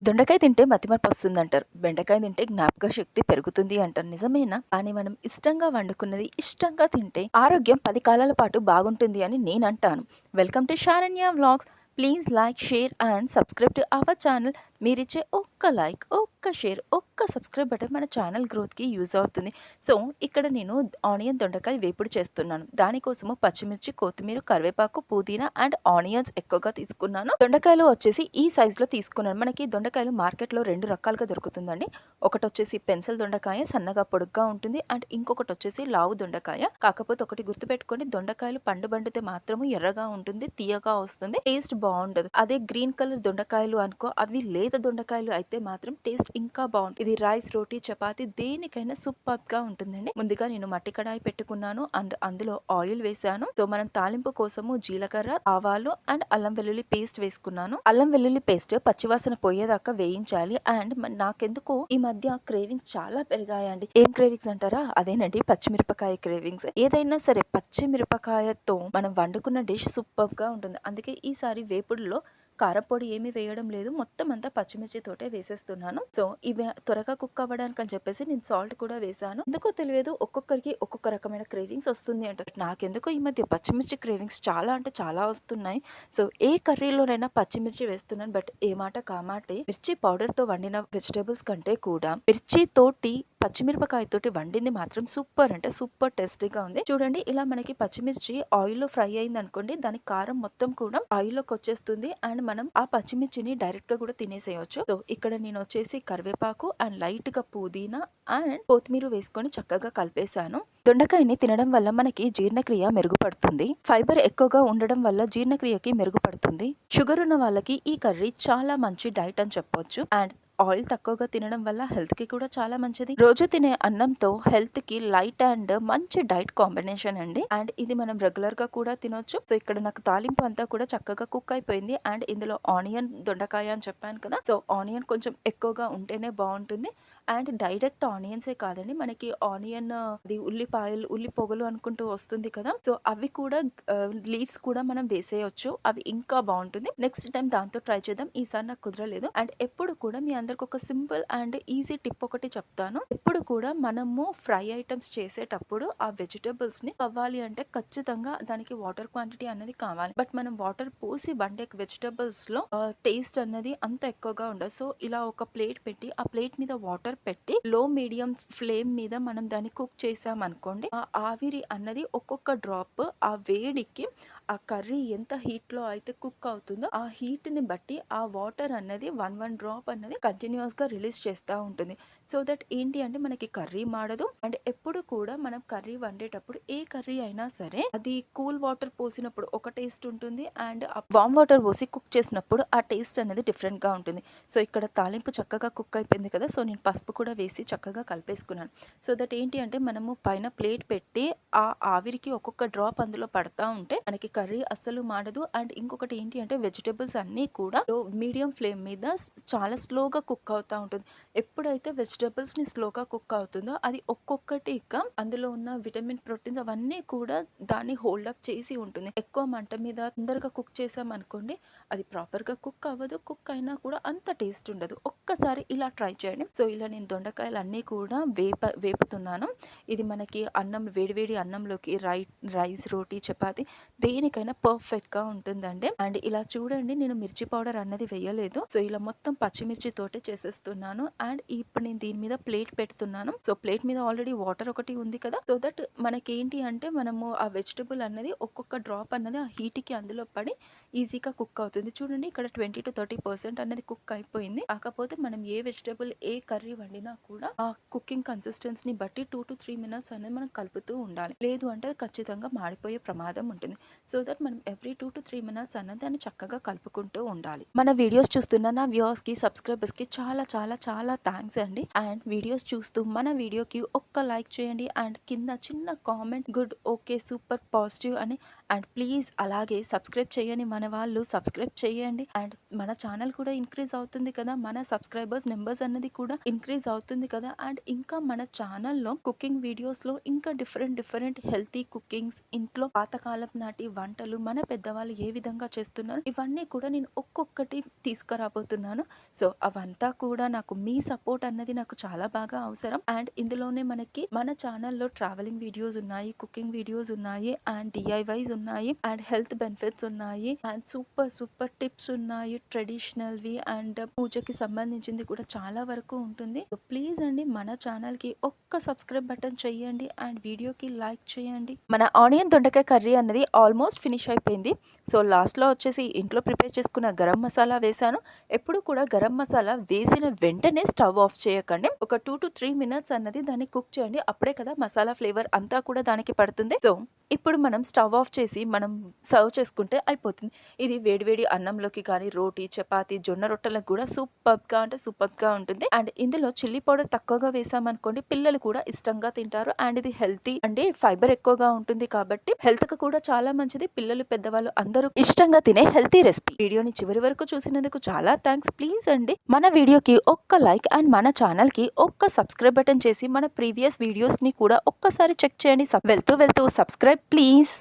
దొండకాయ తింటే మతిమరపొస్తుందంటారు. బెండకాయ తింటే జ్ఞాపక శక్తి పెరుగుతుంది అంటారు. నిజమేనా? కానీ మనం ఇష్టంగా వండుకున్నది ఇష్టంగా తింటే ఆరోగ్యం 10 కాలాల పాటు బాగుంటుంది అని నేనంటాను. Welcome to Saranya vlogs. Please like, share and subscribe to our channel. మీరిచ్చే ఒక్క లైక్, ఒక్క షేర్, ఒక్క సబ్స్క్రైబ్ బటన్ మన ఛానల్ గ్రోత్‌కి యూజ్ అవుతుంది. సో, ఇక్కడ నేను ఆనియన్ దొండకాయ వేపుడు చేస్తున్నాను. దానికోసము పచ్చిమిర్చి, కొత్తిమీర, కరివేపాకు, పుదీనా అండ్ ఆనియన్స్ ఎక్కువగా తీసుకున్నాను. దొండకాయలు వచ్చేసి ఈ సైజులో తీసుకున్నాను. మనకి దొండకాయలు మార్కెట్‌లో 2 రకాలుగా దొరుకుతుందండి. ఒకటొచ్చేసి పెన్సిల్ దొండకాయ సన్నగా పొడుగ్గా ఉంటుంది. అండ్ ఇంకొకటొచ్చేసి లావు దొండకాయ. కాకపోతే ఒకటి గుర్తుపెట్టుకోండి, దొండకాయలు పండు బండితే మాత్రము ఎర్రగా ఉంటుంది, తీయగా వస్తుంది, టేస్ట్ బావుండదు. అదే గ్రీన్ కలర్ దొండకాయలు అనుకో, అవి లేత దొండకాయలు అయితే మాత్రం టేస్ట్ ఇంకా బావుంటుంది. ఇది రైస్, రోటీ, చపాతీ దేనికైనా సూపర్‌గా ఉంటుందండి. ముందుగా నేను మట్టి కడాయి పెట్టుకున్నాను అండ్ అందులో ఆయిల్ వేశాను. సో, మనం తాలింపు కోసము జీలకర్ర, ఆవాలు అండ్ అల్లం వెల్లుల్లి పేస్ట్ వేసుకున్నాను. అల్లం వెల్లుల్లి పేస్ట్ పచ్చివాసన పోయేదాకా వేయించాలి. అండ్ నాకెందుకో ఈ మధ్య క్రేవింగ్స్ చాలా పెరిగాయండి. ఏం క్రేవింగ్స్ అంటారా? అదేనండి, పచ్చిమిరపకాయ క్రేవింగ్స్. ఏదైనా సరే పచ్చిమిరపకాయతో మనం వండుకున్న డిష్ సూపర్‌గా ఉంటుంది. అందుకే ఈసారి వేపుడులో కారప్పొడి ఏమీ వేయడం లేదు. మొత్తం అంతా పచ్చిమిర్చితోటే వేసేస్తున్నాను. సో, ఇవి త్వరగా కుక్ అవ్వడానికి అని చెప్పేసి నేను సాల్ట్ కూడా వేశాను. ఎందుకో తెలియదు, ఒక్కొక్కరికి ఒక్కొక్క రకమైన క్రేవింగ్స్ వస్తుంది అంటారు. నాకెందుకో ఈ మధ్య పచ్చిమిర్చి క్రేవింగ్స్ చాలా అంటే చాలా వస్తున్నాయి. సో, ఏ కర్రీలోనైనా పచ్చిమిర్చి వేస్తున్నాను. బట్ ఏ మాట కామాటే, మిర్చి పౌడర్‌తో వండిన వెజిటబుల్స్ కంటే కూడా మిర్చితోటి పచ్చిమిరపకాయతోటి వండింది మాత్రం సూపర్ అంటే సూపర్ టేస్టీగా ఉంది. చూడండి, ఇలా మనకి పచ్చిమిర్చి ఆయిల్‌లో ఫ్రై అయిందనుకోండి, దాని కారం మొత్తం కూడా ఆయిల్‌లోకి వచ్చేస్తుంది. అండ్ మనం ఆ పచ్చిమిర్చిని డైరెక్ట్‌గా కూడా తినేసేయొచ్చు. సో, ఇక్కడ నేను వచ్చేసి కరివేపాకు అండ్ లైట్‌గా పుదీనా అండ్ కొత్తిమీర వేసుకొని చక్కగా కలిపేశాను. దొండకాయని తినడం వల్ల మనకి జీర్ణక్రియ మెరుగుపడుతుంది. ఫైబర్ ఎక్కువగా ఉండడం వల్ల జీర్ణక్రియకి మెరుగుపడుతుంది. షుగర్ ఉన్న వాళ్ళకి ఈ కర్రీ చాలా మంచి డైట్ అని చెప్పొచ్చు. అండ్ ఆయిల్ తక్కువగా తినడం వల్ల హెల్త్‌కి కూడా చాలా మంచిది. రోజు తినే అన్నంతో హెల్త్‌కి లైట్ అండ్ మంచి డైట్ కాంబినేషన్ అండి. అండ్ ఇది మనం రెగ్యులర్‌గా కూడా తినొచ్చు. సో, ఇక్కడ నాకు తాలింపు అంతా కూడా చక్కగా కుక్ అయిపోయింది. అండ్ ఇందులో ఆనియన్ దొండకాయ అని చెప్పాను కదా! సో, ఆనియన్ కొంచెం ఎక్కువగా ఉంటేనే బావుంటుంది. అండ్ డైరెక్ట్ ఆనియన్సే కాదండి, మనకి ఆనియన్ అది ఉల్లిపాయలు, ఉల్లి పొగలు అనుకుంటూ వస్తుంది కదా! సో, అవి కూడా లీవ్స్ కూడా మనం వేసేయొచ్చు. అవి ఇంకా బావుంటుంది. నెక్స్ట్ టైమ్ దాంతో ట్రై చేద్దాం. ఈసారి నాకు కుదరలేదు. అండ్ ఎప్పుడు కూడా మీ అందరికి ఒక సింపుల్ అండ్ ఈజీ టిప్ ఒకటి చెప్తాను. ఎప్పుడు కూడా మనము ఫ్రై ఐటమ్స్ చేసేటప్పుడు ఆ వెజిటబుల్స్‌ని అవ్వాలి అంటే ఖచ్చితంగా దానికి వాటర్ క్వాంటిటీ అనేది కావాలి. బట్ మనం వాటర్ పోసి వండే వెజిటబుల్స్‌లో టేస్ట్ అన్నది అంత ఎక్కువగా ఉండదు. సో, ఇలా ఒక ప్లేట్ పెట్టి, ఆ ప్లేట్ మీద వాటర్ పెట్టి లో మీడియం ఫ్లేమ్ మీద మనం దాన్ని కుక్ చేసామనుకోండి, ఆ ఆవిరి అన్నది ఒక్కొక్క డ్రాప్ ఆ వేడికి ఆ కర్రీ ఎంత హీట్‌లో అయితే కుక్ అవుతుందో, ఆ హీట్‌ని బట్టి ఆ వాటర్ అన్నది వన్ డ్రాప్ అన్నది కంటిన్యూయస్‌గా రిలీజ్ చేస్తా ఉంటుంది. సో దట్ ఏంటి అంటే మనకి కర్రీ మాడదు. అండ్ ఎప్పుడు కూడా మనం కర్రీ వండేటప్పుడు ఏ కర్రీ అయినా సరే అది కూల్ వాటర్ పోసినప్పుడు ఒక టేస్ట్ ఉంటుంది. అండ్ వామ్ వాటర్ పోసి కుక్ చేసినప్పుడు ఆ టేస్ట్ అనేది డిఫరెంట్‌గా ఉంటుంది. సో, ఇక్కడ తాలింపు చక్కగా కుక్ అయిపోయింది కదా! సో, నేను పసుపు కూడా వేసి చక్కగా కలిపేసుకున్నాను. సో దట్ ఏంటి అంటే మనము పైన ప్లేట్ పెట్టి ఆ ఆవిరికి ఒక్కొక్క డ్రాప్ అందులో పడతా ఉంటే మనకి కర్రీ అస్సలు మాడదు. అండ్ ఇంకొకటి ఏంటి అంటే వెజిటబుల్స్ అన్నీ కూడా మీడియం ఫ్లేమ్ మీద చాలా స్లోగా కుక్ అవుతా ఉంటుంది. ఎప్పుడైతే వెజిటబుల్స్‌ని స్లోగా కుక్ అవుతుందో అది ఒక్కొక్కటి ఇక అందులో ఉన్న విటమిన్, ప్రోటీన్స్ అవన్నీ కూడా దాన్ని హోల్డ్ అప్ చేసి ఉంటుంది. ఎక్కువ మంట మీద తొందరగా కుక్ చేసామనుకోండి, అది ప్రాపర్‌గా కుక్ అవ్వదు. కుక్ అయినా కూడా అంత టేస్ట్ ఉండదు. ఒక్కసారి ఇలా ట్రై చేయండి. సో, ఇలా నేను దొండకాయలన్నీ కూడా వేపుతున్నాను. ఇది మనకి అన్నం, వేడి వేడి అన్నంలోకి రైస్, రోటీ, చపాతీ దేనికైనా పర్ఫెక్ట్‌గా ఉంటుందండి. అండ్ ఇలా చూడండి, నేను మిర్చి పౌడర్ అన్నది వేయలేదు. సో, ఇలా మొత్తం పచ్చిమిర్చి తోటే చేసేస్తున్నాను. అండ్ ఇప్పుడు నేను దీని మీద ప్లేట్ పెడుతున్నాను. సో, ప్లేట్ మీద ఆల్రెడీ వాటర్ ఒకటి ఉంది కదా! సో దట్ మనకేంటి అంటే మనము ఆ వెజిటబుల్ అన్నది ఒక్కొక్క డ్రాప్ అన్నది ఆ హీట్‌కి అందులో పడి ఈజీగా కుక్ అవుతుంది. చూడండి, ఇక్కడ 20-30% అనేది కుక్ అయిపోయింది. కాకపోతే మనం ఏ వెజిటబుల్, ఏ కర్రీ వండినా కూడా ఆ కుకింగ్ కన్సిస్టెన్సీని బట్టి 2-3 మినిట్స్ అనేది మనం కలుపుతూ ఉండాలి. లేదు అంటే అది ఖచ్చితంగా మాడిపోయే ప్రమాదం ఉంటుంది. సో దట్ మనం ఎవ్రీ 2-3 మినిట్స్ అన్నది దాన్ని చక్కగా కలుపుకుంటూ ఉండాలి. మన వీడియోస్ చూస్తున్న నా వ్యూవర్స్‌కి, సబ్స్క్రైబర్స్‌కి చాలా చాలా చాలా థాంక్స్ అండి. అండ్ వీడియోస్ చూస్తూ మన వీడియోకి ఒక్క లైక్ చేయండి. అండ్ కింద చిన్న comment good, okay, super, positive అని అండ్ ప్లీజ్ అలాగే సబ్స్క్రైబ్ చేయని మన వాళ్ళు సబ్స్క్రైబ్ చేయండి. అండ్ మన ఛానల్ కూడా ఇంక్రీజ్ అవుతుంది కదా, మన సబ్స్క్రైబర్స్ నెంబర్స్ అన్నది కూడా ఇంక్రీజ్ అవుతుంది కదా. అండ్ ఇంకా మన ఛానల్లో కుకింగ్ వీడియోస్లో ఇంకా డిఫరెంట్ హెల్తీ కుకింగ్స్, ఇంట్లో పాతకాలం నాటి వంటలు మన పెద్దవాళ్ళు ఏ విధంగా చేస్తున్నారు ఇవన్నీ కూడా నేను ఒక్కొక్కటి తీసుకురాబోతున్నాను. సో అవంతా కూడా నాకు మీ సపోర్ట్ అన్నది నాకు చాలా బాగా అవసరం. అండ్ ఇందులోనే మనకి మన ఛానల్లో ట్రావెలింగ్ వీడియోస్ ఉన్నాయి, కుకింగ్ వీడియోస్ ఉన్నాయి, అండ్ డిఐవైస్ ఉన్నాయి, అండ్ హెల్త్ బెనిఫిట్స్ ఉన్నాయి, అండ్ సూపర్ టిప్స్ ఉన్నాయి, ట్రెడిషనల్వి అండ్ పూజకి సంబంధించింది కూడా చాలా వరకు ఉంటుంది. సో ప్లీజ్ అండి మన ఛానల్కి ఒక్క సబ్స్క్రైబ్ బటన్ చేయండి అండ్ వీడియోకి లైక్ చేయండి. మన ఆనియన్ దొండకాయ కర్రీ అన్నది ఆల్మోస్ట్ ఫినిష్ అయిపోయింది. సో లాస్ట్లో వచ్చేసి ఇంట్లో ప్రిపేర్ చేసుకున్న గరం మసాలా వేసాను. ఎప్పుడు కూడా గరం మసాలా వేసిన వెంటనే స్టవ్ ఆఫ్ చేయకండి. ఒక 2 to 3 minutes అన్నది దాన్ని కుక్ చేయండి. అప్పుడే కదా మసాలా ఫ్లేవర్ అంతా కూడా దానికి పడుతుంది. సో ఇప్పుడు మనం స్టవ్ ఆఫ్ చేసి మనం సర్వ్ చేసుకుంటే అయిపోతుంది. ఇది వేడివేడి అన్నంలోకి కానీ రోటీ, చపాతి, జొన్న రొట్టెలకు కూడా సూపర్గా ఉంటుంది. అండ్ ఇందులో చిల్లీ పౌడర్ తక్కువగా వేసామనుకోండి పిల్లలు కూడా ఇష్టంగా తింటారు. అండ్ ఇది హెల్తీ అంటే ఫైబర్ ఎక్కువగా ఉంటుంది కాబట్టి హెల్త్ కు కూడా చాలా మంచిది. పిల్లలు పెద్దవాళ్ళు అందరూ ఇష్టంగా తినే హెల్తీ రెసిపీ. వీడియోని చివరి వరకు చూసినందుకు చాలా థ్యాంక్స్. ప్లీజ్ అండి మన వీడియోకి ఒక్క లైక్ అండ్ మన ఛానల్ కి ఒక్క సబ్స్క్రైబ్ బటన్ చేసి మన ప్రీవియస్ వీడియోస్ ని కూడా ఒక్కసారి చెక్ చేయండి. వెళ్తూ సబ్స్క్రైబ్ ప్లీజ్.